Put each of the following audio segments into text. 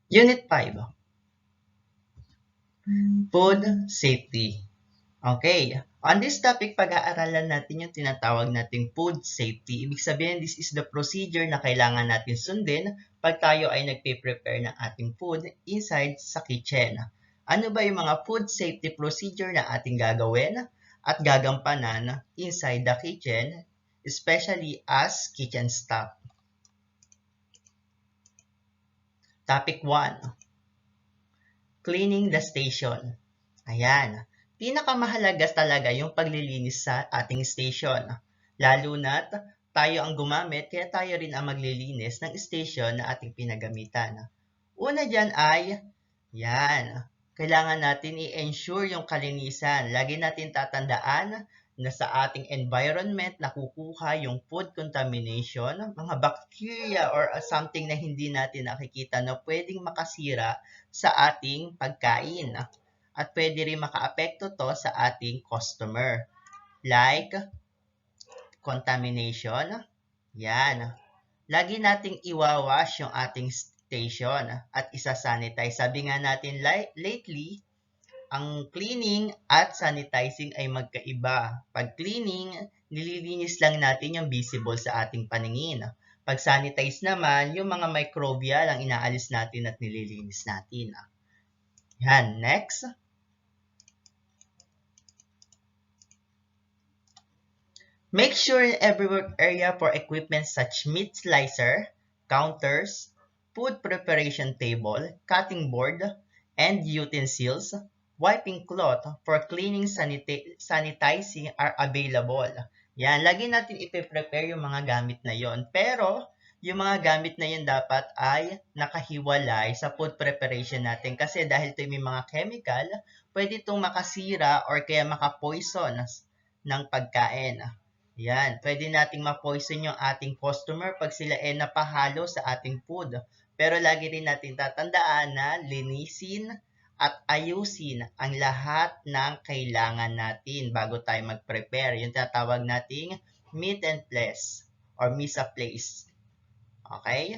Unit 5, Food Safety. Okay. On this topic, pag-aaralan natin yung tinatawag nating food safety. Ibig sabihin, this is the procedure na kailangan natin sundin pag tayo ay nagpe-prepare ng ating food inside sa kitchen. Ano ba yung mga food safety procedure na ating gagawin at gagampanan inside the kitchen, especially as kitchen staff? Topic 1. Cleaning the station. Ayan. Pinakamahalaga talaga yung paglilinis sa ating station. Lalo na't tayo ang gumamit, kaya tayo rin ang maglilinis ng station na ating pinagamitan. Una dyan ay, yan, kailangan natin i-ensure yung kalinisan. Lagi natin tatandaan na sa ating environment nakukuha yung food contamination, mga bacteria or something na hindi natin nakikita na pwedeng makasira sa ating pagkain. At pwede rin makaapekto to sa ating customer. Like, contamination. Yan. Lagi nating iwawash yung ating station at isa-sanitize. Sabi nga natin lately, ang cleaning at sanitizing ay magkaiba. Pag cleaning, nililinis lang natin yung visible sa ating paningin. Pag sanitize naman, yung mga microbial ang inaalis natin at nililinis natin. Yan, next. Make sure in every work area for equipment such meat slicer, counters, food preparation table, cutting board, and utensils, wiping cloth for cleaning sanitizing are available. Yan, lagi natin ipe-prepare yung mga gamit na yon. Pero, yung mga gamit na yun dapat ay nakahiwalay sa food preparation natin kasi dahil ito may mga chemical, pwede itong makasira or kaya makapoison ng pagkain. Yan, pwede nating ma-poison yung ating customer pag sila napahalo sa ating food. Pero lagi rin natin tatandaan na linisin at ayusin ang lahat ng kailangan natin bago tayo mag-prepare. Yung tatawag nating meet and place or mise en place. Okay?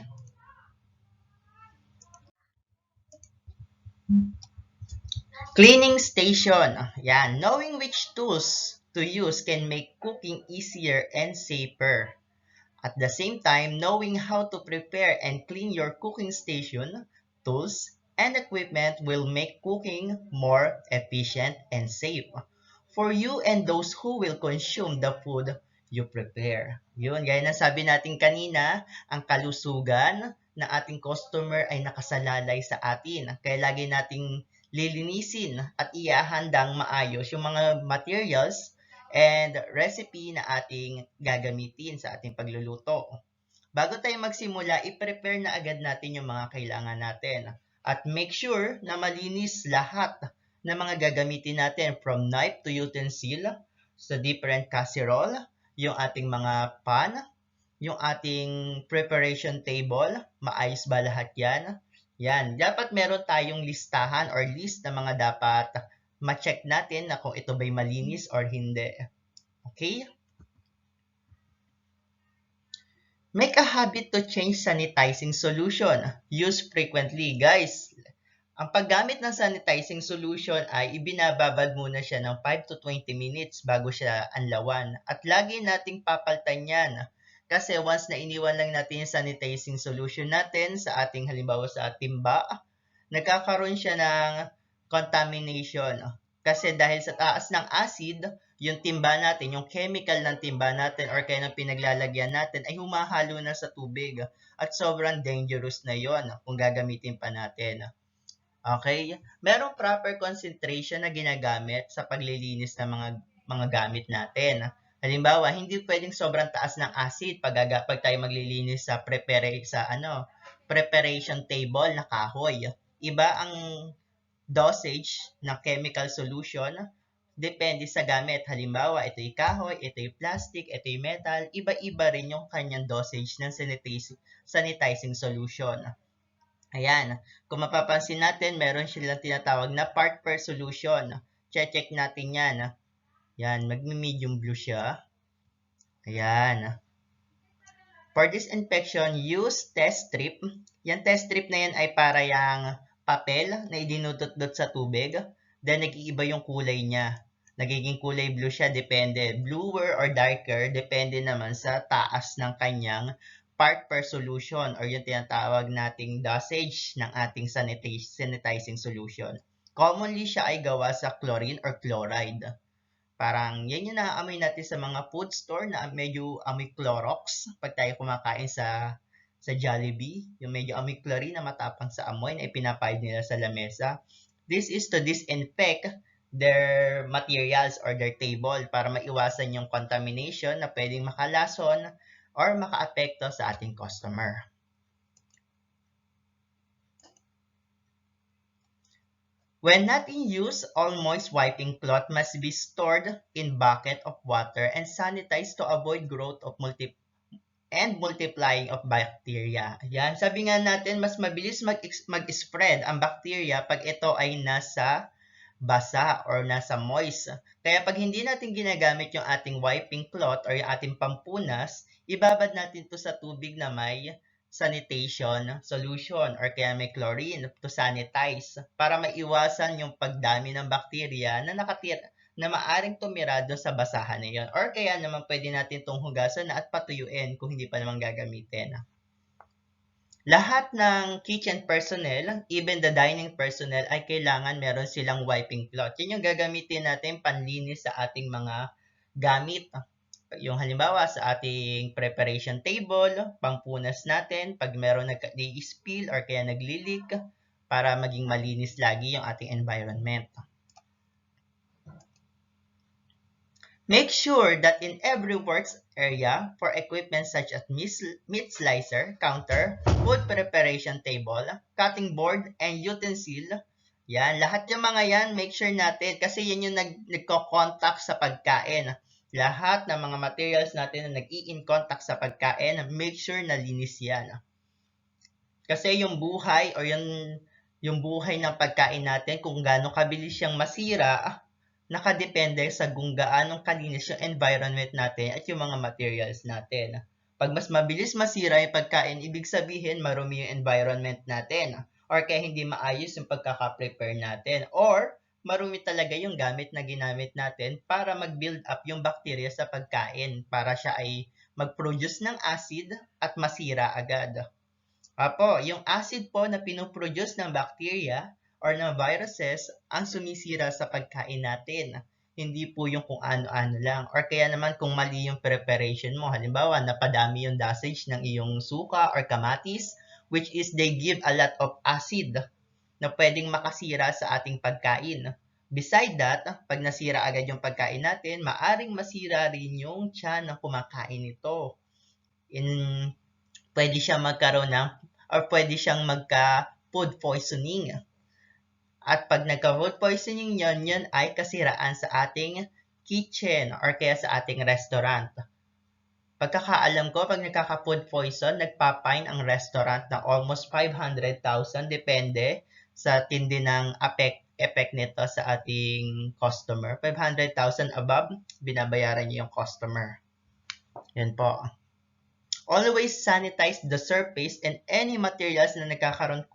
Cleaning station. Yan, knowing which tools to use can make cooking easier and safer. At the same time, knowing how to prepare and clean your cooking station, tools, and equipment will make cooking more efficient and safe for you and those who will consume the food you prepare. Yun, gaya na sabi natin kanina, ang kalusugan na ating customer ay nakasalalay sa atin. Kaya lagi nating lilinisin at iahandang maayos yung mga materials and recipe na ating gagamitin sa ating pagluluto. Bago tayo magsimula, i-prepare na agad natin yung mga kailangan natin. At make sure na malinis lahat ng mga gagamitin natin from knife to utensil sa different casserole, yung ating mga pan, yung ating preparation table, maayos ba lahat yan? Yan, dapat meron tayong listahan or list na mga dapat ma-check natin na kung ito ba'y malinis or hindi. Okay? Make a habit to change sanitizing solution. Use frequently. Guys, ang paggamit ng sanitizing solution ay ibinababad muna siya ng 5 to 20 minutes bago siya anlawan. At lagi nating papaltan yan. Kasi once na iniwan lang natin yung sanitizing solution natin sa ating halimbawa sa timba, nagkakaroon siya ng contamination. Kasi dahil sa taas ng acid, yung timba natin, yung chemical ng timba natin or kaya ng pinaglalagyan natin ay humahalo na sa tubig at sobrang dangerous na yon kung gagamitin pa natin. Okay? Merong proper concentration na ginagamit sa paglilinis ng mga gamit natin. Halimbawa, hindi pwedeng sobrang taas ng acid pag tayo maglilinis sa preparation table na kahoy. Iba ang dosage ng chemical solution depende sa gamit. Halimbawa, ito'y kahoy, ito'y plastic, ito'y metal. Iba-iba rin yung kanyang dosage ng sanitizing solution. Ayan. Kung mapapansin natin, meron silang tinatawag na part per solution. Check natin yan. Yan, magme-medium blue siya. Ayan. For disinfection, use test strip. Yan test strip na yan ay para yung papel na idinudot-dot sa tubig. Then, nag-iiba yung kulay niya. Nagiging kulay blue siya, depende. Bluer or darker, depende naman sa taas ng kanyang part per solution or yung tinatawag nating dosage ng ating sanitizing solution. Commonly, siya ay gawa sa chlorine or chloride. Parang yan yung naaamoy natin sa mga food store na medyo amoy Clorox pag tayo kumakain sa Jollibee. Yung medyo amoy chlorine na matapang sa amoy na ipinapahid nila sa lamesa. This is to disinfect their materials or their table para maiwasan yung contamination na pwedeng makalason or makaapekto sa ating customer. When not in use, all moist wiping cloth must be stored in bucket of water and sanitized to avoid growth of multiplying of bacteria. Yan, sabi nga natin, mas mabilis mag-spread ang bacteria pag ito ay nasa basa or nasa moist. Kaya pag hindi natin ginagamit yung ating wiping cloth or yung ating pampunas, ibabad natin to sa tubig na may sanitation solution or kaya may chlorine to sanitize para maiwasan yung pagdami ng bacteria na nakatira na maaring tumira doon sa basahan na yun. Or kaya naman pwede natin itong hugasan na at patuyuin kung hindi pa naman gagamitin. Lahat ng kitchen personnel, even the dining personnel, ay kailangan meron silang wiping cloth. Yan yung gagamitin natin panlinis sa ating mga gamit. Yung halimbawa sa ating preparation table, pampunas natin, pag meron nag-spill or kaya nagli-leak, para maging malinis lagi yung ating environment. Make sure that in every works area for equipment such as meat slicer, counter, food preparation table, cutting board, and utensil, yan, lahat yung mga yan, make sure natin kasi yan yung nagko-contact sa pagkain. Lahat ng mga materials natin na nag-i-in contact sa pagkain, make sure na linis yan. Kasi yung buhay o yung buhay ng pagkain natin, kung gaano kabilis siyang masira, nakadepende sa kung gaano kalinis yung environment natin at yung mga materials natin. Pag mas mabilis masira yung pagkain, ibig sabihin marumi yung environment natin or kaya hindi maayos yung pagkaka-prepare natin or marumi talaga yung gamit na ginamit natin para mag-build up yung bacteria sa pagkain para siya ay mag-produce ng acid at masira agad. Apo, yung acid po na pinoproduce ng bacteria or ng viruses ang sumisira sa pagkain natin. Hindi po yung kung ano-ano lang. Or kaya naman kung mali yung preparation mo. Halimbawa, napadami yung dosage ng iyong suka or kamatis, which is they give a lot of acid na pwedeng makasira sa ating pagkain. Beside that, pag nasira agad yung pagkain natin, maaring masira rin yung tiyan ng kumakain nito. Pwede siyang magkaroon ng or pwede siyang magka-food poisoning. At pag nagka-food poisoning yun ay kasiraan sa ating kitchen or kaya sa ating restaurant. Pagkakaalam ko, pag nagkaka-food poison, nagpa-fine ang restaurant na almost 500,000 depende sa tindi ng effect nito sa ating customer. 500,000 above, binabayaran niyo yung customer. Yan po. Always sanitize the surface and any materials na nagkakaroon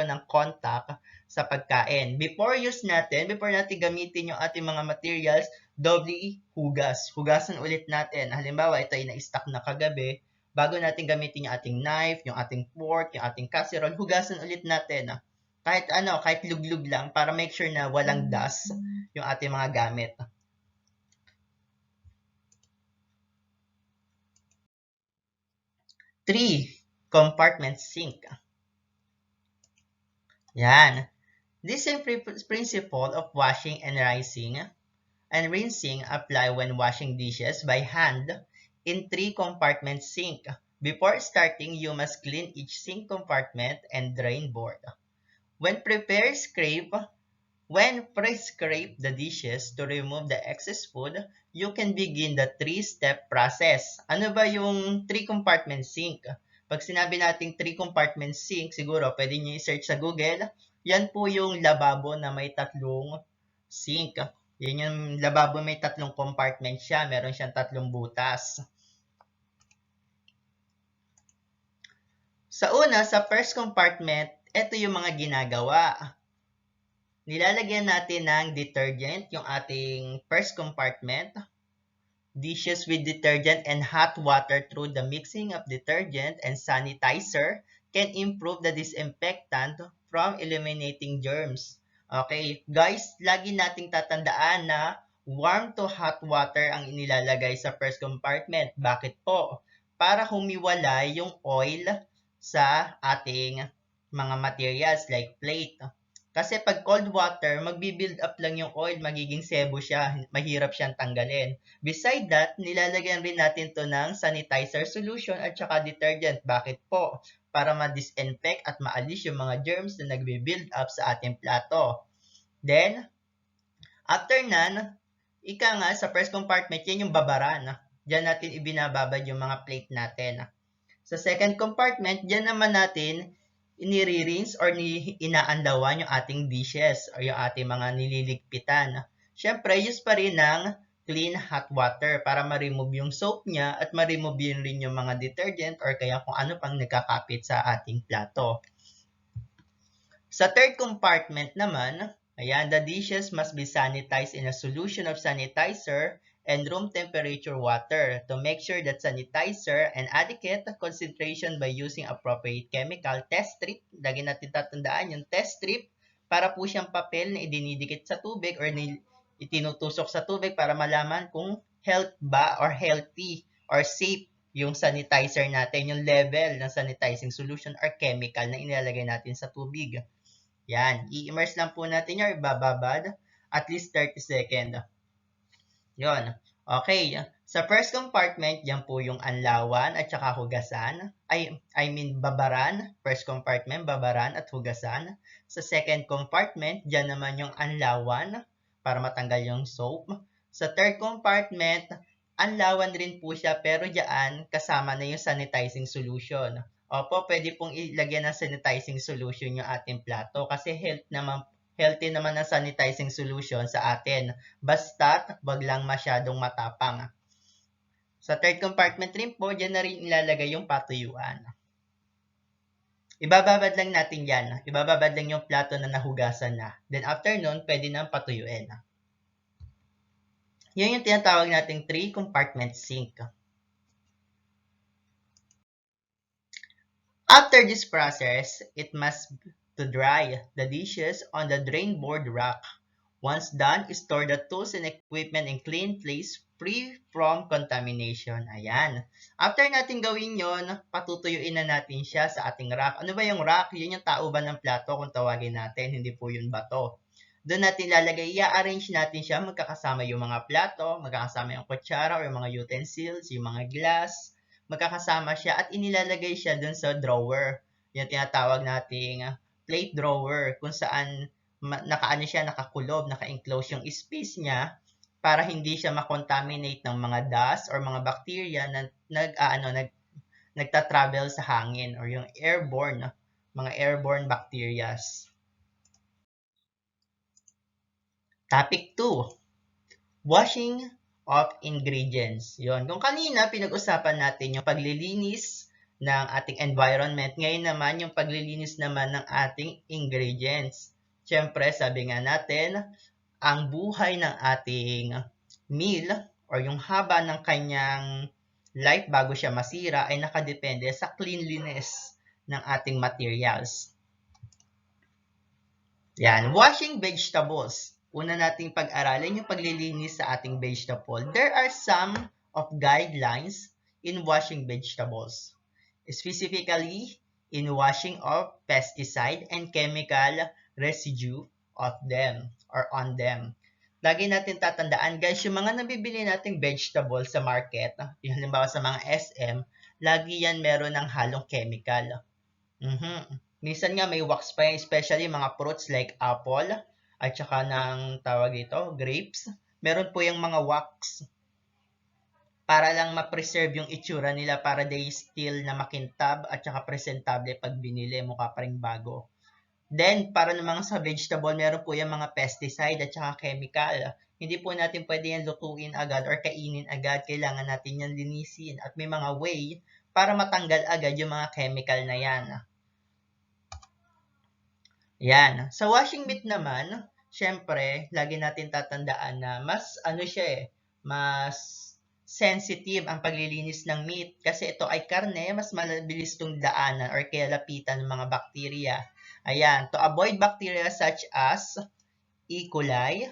ng contact sa pagkain. Before natin gamitin yung ating mga materials, doubly hugas. Hugasan ulit natin. Halimbawa, ito ay na-stock na kagabi. Bago natin gamitin yung ating knife, yung ating fork, yung ating casserole, hugasan ulit natin. Kahit luglug lang para make sure na walang dust yung ating mga gamit. 3. Compartment sink. Yan. This same principle of washing and rinsing apply when washing dishes by hand in 3 compartment sink. Before starting, you must clean each sink compartment and drain board. When pre-scrape the dishes to remove the excess food, you can begin the 3-step process. Ano ba yung 3-compartment sink? Pag sinabi nating 3-compartment sink, siguro pwede nyo i-search sa Google. Yan po yung lababo na may 3 sink. Yan yung lababo may 3 compartment siya. Meron siyang 3 butas. Sa una, sa first compartment, ito yung mga ginagawa. Nilalagyan natin ng detergent yung ating first compartment. Dishes with detergent and hot water through the mixing of detergent and sanitizer can improve the disinfectant from eliminating germs. Okay, guys, lagi nating tatandaan na warm to hot water ang inilalagay sa first compartment. Bakit po? Para humiwalay yung oil sa ating mga materials like plate. Kasi pag cold water, magbi-build up lang yung oil, magiging sebo siya, mahirap siyang tanggalin. Beside that, nilalagyan rin natin to ng sanitizer solution at saka detergent. Bakit po? Para ma-disinfect at maalis yung mga germs na nagbe-build up sa ating plato. Then, after nan, ika nga sa first compartment, yan yung babaran. Diyan natin ibinababad yung mga plate natin. Sa second compartment, diyan naman natin inire-rinse or inaandawan yung ating dishes or yung ating mga nililigpitan. Siyempre, use pa rin ng clean hot water para ma-remove yung soap niya at ma-remove yun rin yung mga detergent or kaya kung ano pang nagkakapit sa ating plato. Sa third compartment naman, ayan, the dishes must be sanitized in a solution of sanitizer and room temperature water to make sure that sanitizer and adequate concentration by using appropriate chemical test strip. Lagi natin tatandaan yung test strip para po siyang papel na idinidikit sa tubig or itinutusok sa tubig para malaman kung health ba or healthy or safe yung sanitizer natin, yung level ng sanitizing solution or chemical na inilalagay natin sa tubig. Yan, i-immerse lang po natin yung ibababad at least 30 seconds. Yon. Okay. Sa first compartment, yan po yung anlawan at saka hugasan. Babaran. First compartment, babaran at hugasan. Sa second compartment, dyan naman yung anlawan para matanggal yung soap. Sa third compartment, anlawan rin po siya pero dyan kasama na yung sanitizing solution. Opo, pwede pong ilagyan ng sanitizing solution yung ating plato kasi healthy naman ang sanitizing solution sa atin. Basta, wag lang masyadong matapang. Sa third compartment rin po, dyan na rin ilalagay yung patuyuan. Ibababad lang natin yan. Ibababad lang yung plato na nahugasan na. Then after nun, pwede nang patuyuin. Yun yung tinatawag nating 3-compartment sink. After this process, it must to dry the dishes on the drain board rack. Once done, store the tools and equipment in clean place free from contamination. Ayan. After natin gawin yon, patutuyuin na natin siya sa ating rack. Ano ba yung rack? Yun yung tauban ng plato kung tawagin natin, hindi po yun bato. Doon natin lalagay, i-arrange natin siya, magkakasama yung mga plato, magkakasama yung kutsara or yung mga utensils, yung mga glass, magkakasama siya at inilalagay siya dun sa drawer. Yung tinatawag nating plate drawer kung saan nakakulob, naka-enclose yung space niya para hindi siya makontaminate ng mga dust or mga bacteria na nagta-travel sa hangin or yung mga airborne bacterias. Topic 2. Washing of ingredients. Yon. Kung kanina, pinag-usapan natin yung paglilinis ng ating environment. Ngayon naman, yung paglilinis naman ng ating ingredients. Siyempre, sabi nga natin, ang buhay ng ating meal or yung haba ng kanyang life bago siya masira ay nakadepende sa cleanliness ng ating materials. Yan. Washing vegetables. Una nating pag-aralan yung paglilinis sa ating vegetable. There are some of guidelines in washing vegetables, specifically in washing of pesticide and chemical residue of them or on them. Lagi natin tatandaan, guys, yung mga nabibili nating vegetable sa market, yung halimbawa sa mga SM, lagi yan meron ng halong chemical. Minsan nga may wax pa yan, especially mga fruits like apple, at saka ng tawag dito, grapes. Meron po yung mga wax para lang ma-preserve yung itsura nila para they still na makintab at saka presentable pag binili, mukha pa rin bago. Then, para naman sa vegetable, meron po yung mga pesticide at saka chemical. Hindi po natin pwede yan lutuin agad or kainin agad. Kailangan natin yan linisin. At may mga way para matanggal agad yung mga chemical na yan. Yan. Sa washing meat naman, syempre, lagi natin tatandaan na mas mas sensitive ang paglilinis ng meat kasi ito ay karne, mas mabilis itong daanan or kaya lapitan ng mga bakterya. Ayan, to avoid bacteria such as E. coli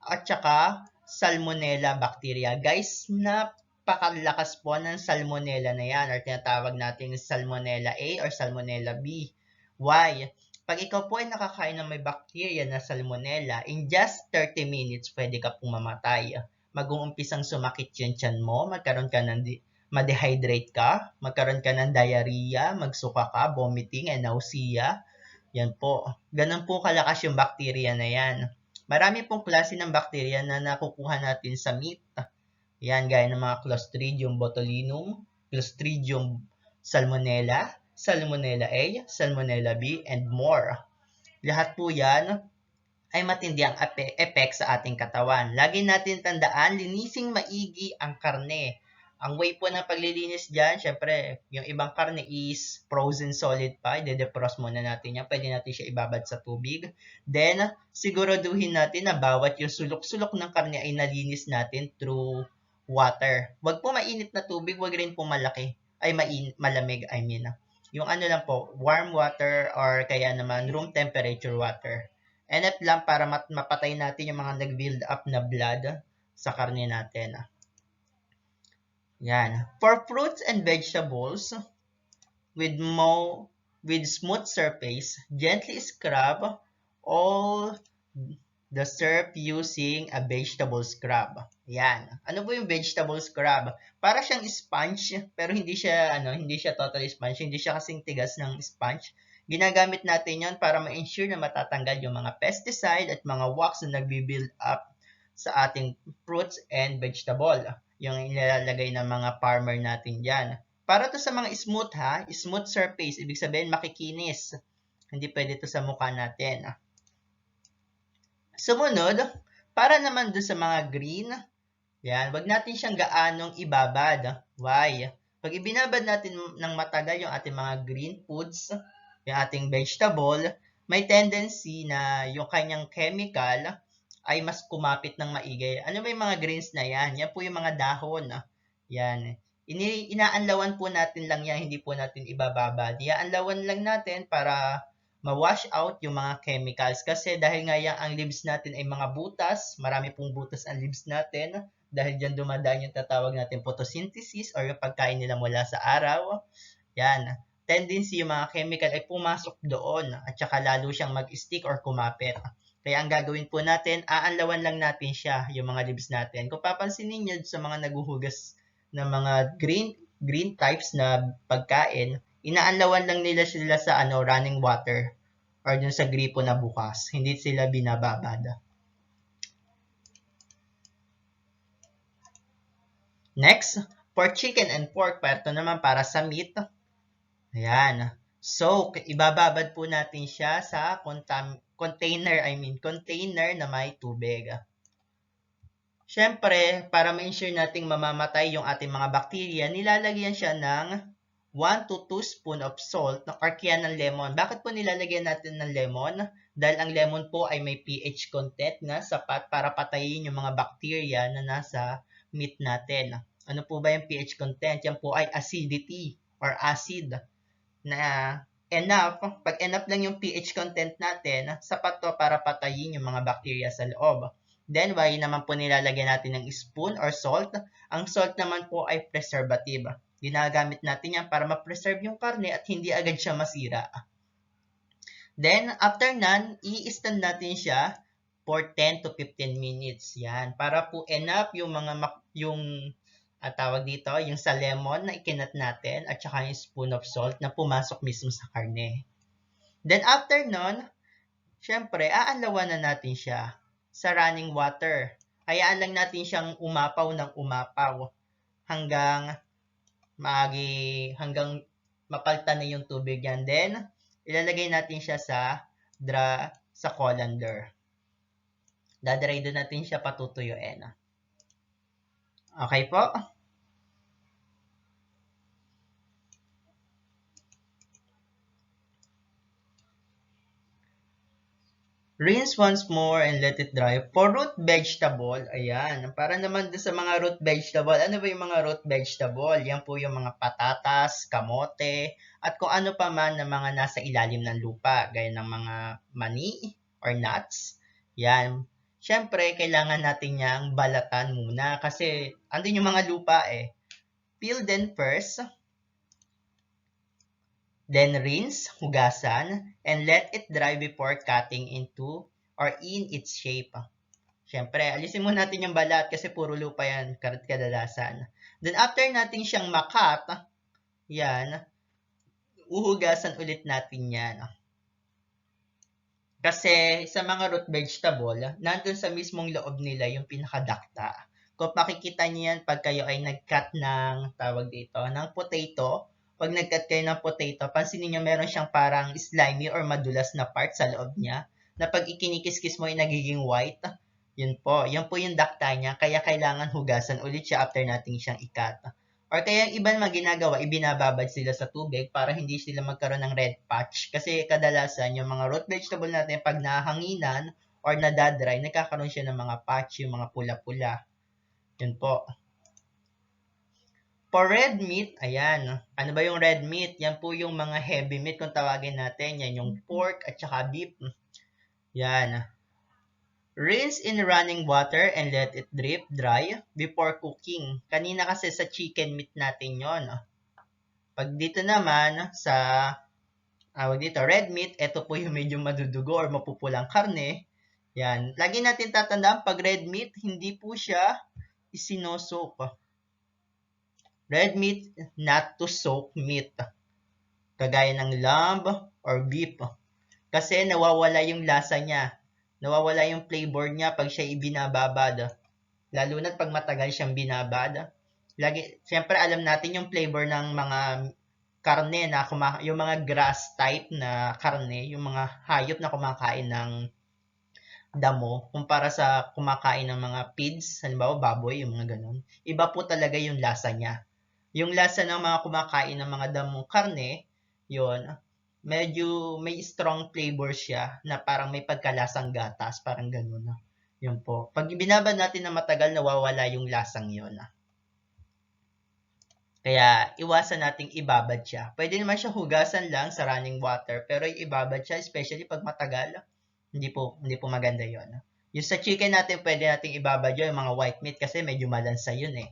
at saka Salmonella bacteria. Guys, napakalakas po ng Salmonella na yan or tinatawag natin Salmonella A or Salmonella B. Why? Pag ikaw po ay nakakain ng may bacteria na Salmonella, in just 30 minutes, pwede ka pong mamatay. Mag-uumpisang sumakit yung tiyan mo, magkaroon ka ng ma-dehydrate ka, magkaroon ka ng diarrhea, magsuka ka, vomiting, and nausea. Yan po. Ganun po kalakas yung bacteria na yan. Marami pong klase ng bacteria na nakukuha natin sa meat. Yan, gaya ng mga Clostridium botulinum, Clostridium salmonella, Salmonella A, Salmonella B, and more. Lahat po yan ay matindi ang effect sa ating katawan. Lagi natin tandaan, linising maigi ang karne. Ang way po ng paglilinis dyan, syempre, yung ibang karne is frozen solid pa. I-defrost muna natin yan. Pwede natin siya ibabad sa tubig. Then, siguraduhin natin na bawat yung sulok-sulok ng karne ay nalinis natin through water. Huwag po mainit na tubig, huwag rin po malaki. Ay, malamig, I mean. Yung ano lang po, warm water or kaya naman room temperature water. Enough lang para mapatay natin yung mga nag-build up na blood sa karne natin. Yan. For fruits and vegetables, with smooth surface, gently scrub all the surf using a vegetable scrub. Yan. Ano po yung vegetable scrub? Para siyang sponge, pero hindi siya totally sponge, hindi siya kasing tigas ng sponge. Ginagamit natin yon para ma-ensure na matatanggal yung mga pesticide at mga wax na nagbi-build up sa ating fruits and vegetable. Yung nilalagay ng mga farmer natin dyan. Para to sa mga smooth surface, ibig sabihin makikinis. Hindi pwede to sa mukha natin. Sumunod, para naman dun sa mga green, yan, wag natin siyang gaanong ibabad. Why? Pag ibinabad natin ng matagal yung ating mga green foods, yung ating vegetable, may tendency na yung kanyang chemical ay mas kumapit ng maigi. Ano ba yung mga greens na yan? Yan po yung mga dahon. Yan. Inaanlawan po natin lang yan, hindi po natin ibababad. Iaanlawan lang natin para ma-wash out yung mga chemicals. Kasi dahil nga yan, ang leaves natin ay mga butas, marami pong butas ang leaves natin. Dahil dyan dumadaan yung tatawag natin photosynthesis or yung pagkain nila mula sa araw. Yan. Tendency yung mga chemical ay pumasok doon at saka lalo siyang mag-stick or kumapit. Kaya ang gagawin po natin, aanlawan lang natin siya, yung mga leaves natin. Kung papansinin niyo sa mga naguhugas ng mga green types na pagkain, inaanlawan lang nila sila sa running water or dun sa gripo na bukas. Hindi sila binababad. Next, for chicken and pork, ito naman para sa meat. Ayan. So, ibababad po natin siya sa container na may tubig. Siyempre, para ma-ensure nating mamamatay yung ating mga bakterya, nilalagyan siya ng 1 to 2 spoon of salt or kaya ng lemon. Bakit po nilalagyan natin ng lemon? Dahil ang lemon po ay may pH content na sapat para patayin yung mga bakterya na nasa meat natin. Ano po ba yung pH content? Yan po ay acidity or acid na enough. Pag enough lang yung pH content natin, sapat to para patayin yung mga bakterya sa loob. Then, why naman po nilalagyan natin ng spoon or salt? Ang salt naman po ay preservative. Ginagamit natin yan para ma-preserve yung karne at hindi agad siya masira. Then, after nan, i-stand natin siya for 10 to 15 minutes. Yan. Para po enough yung tawag dito, yung sa lemon na ikinat natin at saka yung spoon of salt na pumasok mismo sa karne. Then, after nun, syempre, aanlawan na natin siya sa running water. Hayaan lang natin siyang umapaw ng umapaw hanggang mapaltan na yung tubig yan. Then, ilalagay natin siya sa colander. Dadry doon natin siya patutuyuin. Okay po? Rinse once more and let it dry. For root vegetable, ayan. Para naman sa mga root vegetable, ano ba yung mga root vegetable? Yan po yung mga patatas, kamote, at kung ano pa man na mga nasa ilalim ng lupa, gaya ng mga mani or nuts. Yan. Siyempre, kailangan natin niyang balatan muna kasi andun yung mga lupa eh. Peel them first, then rinse, hugasan, and let it dry before cutting into or in its shape. Siyempre, alisin muna natin yung balat kasi puro lupa yan, kadalasan. Then after natin siyang makat, yan, uhugasan ulit natin yan. Kasi sa mga root vegetable, nandun sa mismong loob nila yung pinakadakta. Kung makikita niyo yan pag kayo ay nag-cut ng, tawag dito, ng potato, pag nag-cut kayo ng potato, pansinin niyo meron siyang parang slimy or madulas na part sa loob niya, na pag ikinikiskis mo ay nagiging white. Yun po yung dakta niya, kaya kailangan hugasan ulit siya after natin siyang i-cut. Or kaya yung iba naman ginagawa, ibinababad sila sa tubig para hindi sila magkaroon ng red patch. Kasi kadalasan, yung mga root vegetable natin, pag nahanginan or nadadry, nagkakaroon siya ng mga patch, yung mga pula-pula. Yun po. For red meat, ayan. Ano ba yung red meat? Yan po yung mga heavy meat kung tawagin natin. Yan yung pork at saka beef. Yan. Rinse in running water and let it drip dry before cooking. Kanina kasi sa chicken meat natin yon. Pag dito naman sa dito, red meat, ito po yung medyo madudugo or mapupulang karne. Yan. Lagi natin tatandaan, pag red meat, hindi po siya isinosok. Red meat, not to soak meat. Kagaya ng lamb or beef. Kasi nawawala yung lasa niya. Nawawala yung flavor niya pag siya ibinababad. Lalo na pag matagal siyang binabad. Siyempre alam natin yung flavor ng mga karne na yung mga grass type na karne, yung mga hayop na kumakain ng damo, kumpara sa kumakain ng mga pigs, halimbawa baboy, yung mga ganun. Iba po talaga yung lasa niya. Yung lasa ng mga kumakain ng mga damong karne, yun, medyo may strong flavor siya na parang may pagkalasang gatas, parang ganun. Yun po. Pag binabad natin na matagal, nawawala yung lasang yun. Kaya iwasan nating ibabad siya. Pwede naman siya hugasan lang sa running water, pero ibabad siya, especially pag matagal, hindi po maganda yon. Yung sa chicken natin, pwede nating ibabad yun, yung mga white meat, kasi medyo malansa yun eh.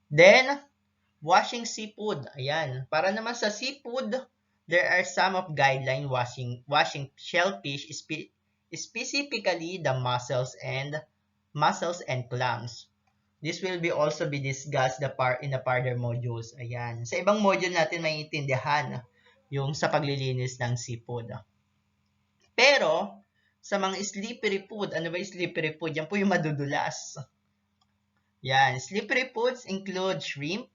Then, washing seafood. Ayan. Para naman sa seafood, there are some of guideline washing shellfish, specifically the mussels and clams. This will also be discussed in the further modules. Ayan. Sa ibang module natin maiintindihan yung sa paglilinis ng seafood. Pero, sa mga slippery food, ano ba yung slippery food? Yan po yung madudulas. Yan. Slippery foods include shrimp,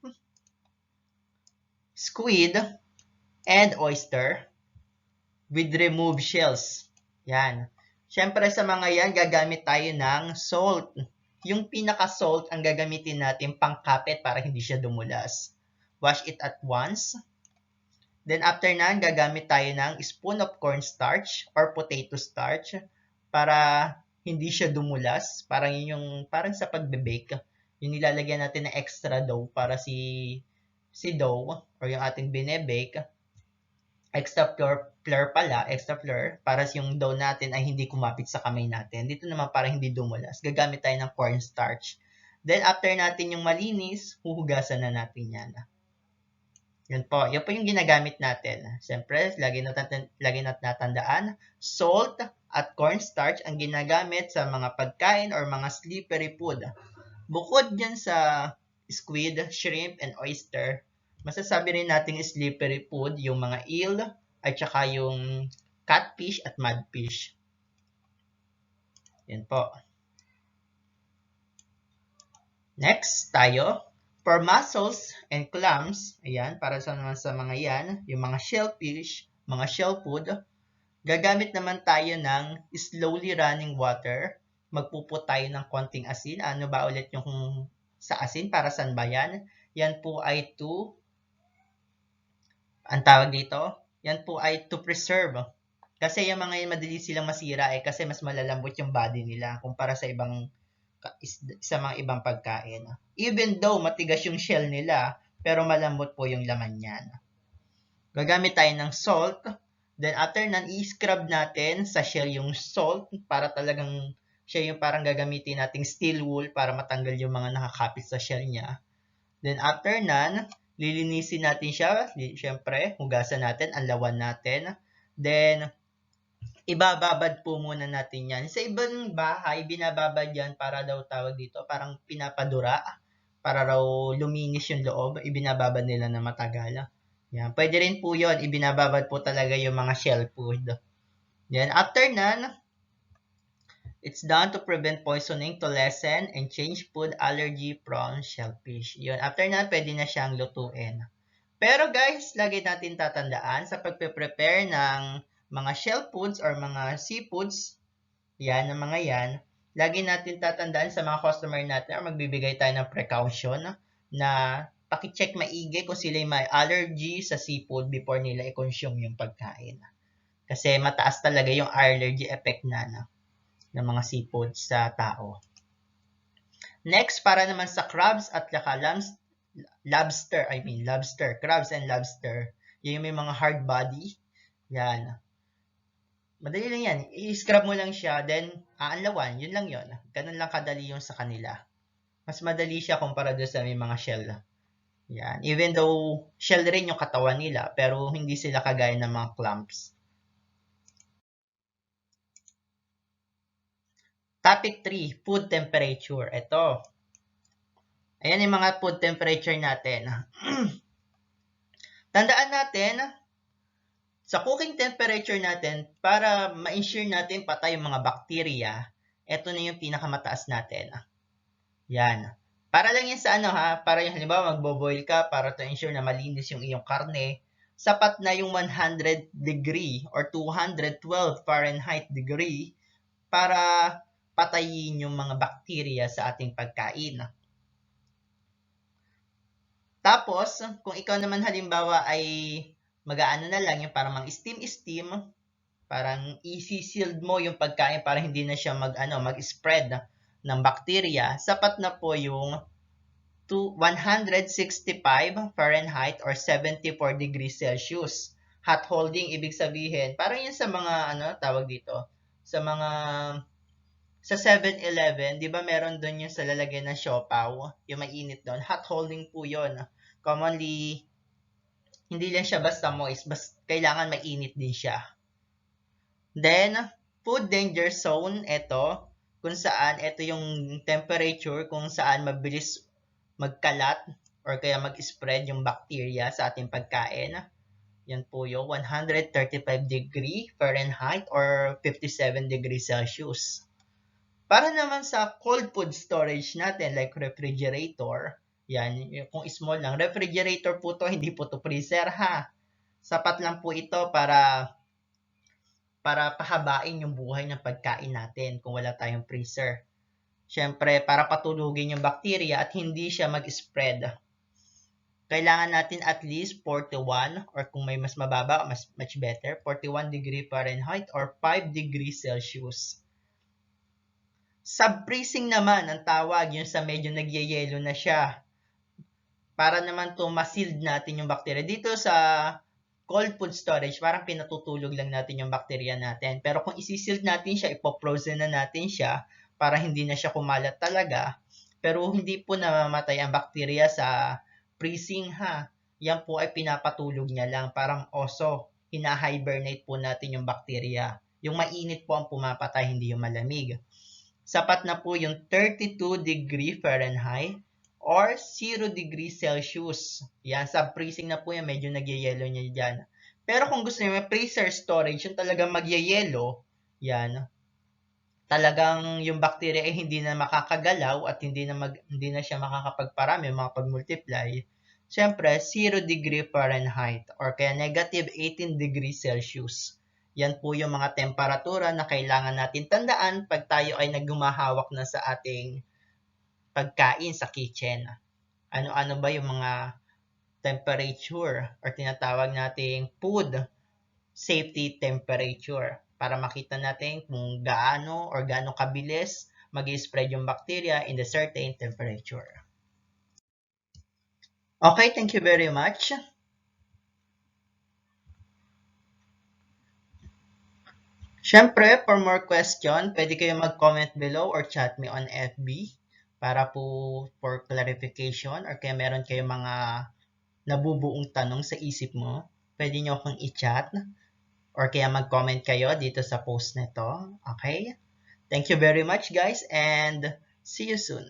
squid, and oyster with removed shells. Yan. Siyempre sa mga yan, gagamit tayo ng salt. Yung pinaka-salt ang gagamitin natin pangkapit para hindi siya dumulas. Wash it at once. Then after na, gagamit tayo ng spoon of cornstarch or potato starch para hindi siya dumulas. Parang sa pagbe-bake. Yung nilalagyan natin ng extra dough para si dough or yung ating binebake, extra flour para yung dough natin ay hindi kumapit sa kamay natin. Dito naman para hindi dumulas, gagamit tayo ng cornstarch. Then after natin yung malinis, huhugasan na natin yan. Yun po yung ginagamit natin. Siyempre, lagi natin natandaan, salt at cornstarch ang ginagamit sa mga pagkain or mga slippery food. Bukod dyan sa squid, shrimp, and oyster, masasabi rin natin slippery food yung mga eel at saka yung catfish at mudfish. Yan po. Next tayo, for mussels and clams, ayan, para sa mga yan, yung mga shellfish, mga shell food, gagamit naman tayo ng slowly running water. Magpuput tayo ng konting asin. Ano ba ulit yung sa asin? Para saan ba yan? Yan po ay ang tawag dito, yan po ay to preserve. Kasi yung mga yun, madali silang masira kasi mas malalambot yung body nila kumpara sa mga ibang pagkain. Even though matigas yung shell nila, pero malambot po yung laman niyan. Gagamit tayo ng salt. Then after nan, i-scrub natin sa shell yung salt para talagang siya yung parang gagamitin nating steel wool para matanggal yung mga nakakapit sa shell niya. Then after nan, lilinisin natin siya. Siyempre, hugasan natin, anlawan natin. Then, ibababad po muna natin yan. Sa ibang bahay, binababad yan para daw tawag dito, parang pinapadura. Para raw luminis yung loob, ibinababad nila na matagal. Yan. Pwede rin po yun, ibinababad po talaga yung mga shell food. Then, after nan, it's done to prevent poisoning, to lessen and change food allergy from shellfish. Yun. After nan, pwede na siyang lutuin. Pero guys, lagi natin tatandaan sa pagpe-prepare ng mga shell foods or mga seafoods, yan, ng mga yan, lagi natin tatandaan sa mga customer natin or magbibigay tayo ng precaution na pakicheck maigi kung sila may allergy sa seafood before nila i-consume yung pagkain. Kasi mataas talaga yung allergy effect ng mga seafood sa tao. Next, para naman sa crabs at lobster, crabs and lobster, yung may mga hard body, yan. Madali lang yan. I-scrub mo lang siya, then aanlawan. Yun lang yun. Ganun lang kadali yung sa kanila. Mas madali siya kumpara doon sa may mga shell. Yan. Even though shell rin yung katawan nila, pero hindi sila kagaya ng mga clams. Topic 3, food temperature. Ito. Ayan yung mga food temperature natin. Tandaan natin, sa cooking temperature natin, para ma-ensure natin patay yung mga bacteria, ito na yung pinakamataas natin. Yan. Para lang yan sa para yung halimbawa magbo-boil ka para to ensure na malinis yung iyong karne, sapat na yung 100 degree or 212 Fahrenheit degree para patayin yung mga bacteria sa ating pagkain. Tapos, kung ikaw naman halimbawa ay mag-aano na lang yung parang steam, parang i-sealed mo yung pagkain para hindi na siya mag-spread ng bacteria, sapat na po yung 165 Fahrenheit or 74 degrees Celsius. Hot holding, ibig sabihin, parang yun sa mga, tawag dito, sa 7-Eleven, di ba meron doon yung sa lalagyan ng siopaw, yung mainit doon, hot holding po yun. Commonly, hindi lang siya basta moist, kailangan mainit din siya. Then, food danger zone, ito, kung saan, ito yung temperature kung saan mabilis magkalat or kaya mag-spread yung bacteria sa ating pagkain. Yan po yung 135 degree Fahrenheit or 57 degrees Celsius. Para naman sa cold food storage natin like refrigerator, yan, kung small lang, refrigerator po to, hindi po to freezer Sapat lang po ito para pahabain yung buhay ng pagkain natin kung wala tayong freezer. Siyempre, para patulugin yung bacteria at hindi siya mag-spread. Kailangan natin at least 41 or kung may mas mababa, much better, 41 degree Fahrenheit or 5 degrees Celsius. Sub-freezing naman ang tawag, yung sa medyo nagyayelo na siya. Para naman to ma-sealed natin yung bacteria. Dito sa cold food storage, parang pinatutulog lang natin yung bacteria natin. Pero kung isi-sealed natin siya, ipo-frozen na natin siya, para hindi na siya kumalat talaga. Pero hindi po namamatay ang bacteria sa freezing Yan po ay pinapatulog niya lang, parang oso. Hina-hibernate po natin yung bacteria. Yung mainit po ang pumapatay, hindi yung malamig. Sapat na po yung 32 degree Fahrenheit or 0 degree Celsius. Yan, sub-freezing na po yan, medyo nagyayelo niya dyan. Pero kung gusto niyo may freezer storage, yung talagang magyayelo, yan, talagang yung bacteria ay hindi na makakagalaw at hindi na siya makakapagparami, makapag-multiply. Siyempre, 0 degree Fahrenheit or kaya negative 18 degrees Celsius. Yan po yung mga temperatura na kailangan natin tandaan pag tayo ay nagumahawak na sa ating pagkain sa kitchen. Ano-ano ba yung mga temperature or tinatawag nating food safety temperature para makita natin kung gaano or gaano kabilis mag-spread yung bacteria in the certain temperature. Okay, thank you very much. Siyempre, for more question, pwede kayo mag-comment below or chat me on FB para po for clarification or kaya meron kayo mga nabubuong tanong sa isip mo, pwede nyo akong i-chat or kaya mag-comment kayo dito sa post nito. Okay? Thank you very much guys and see you soon.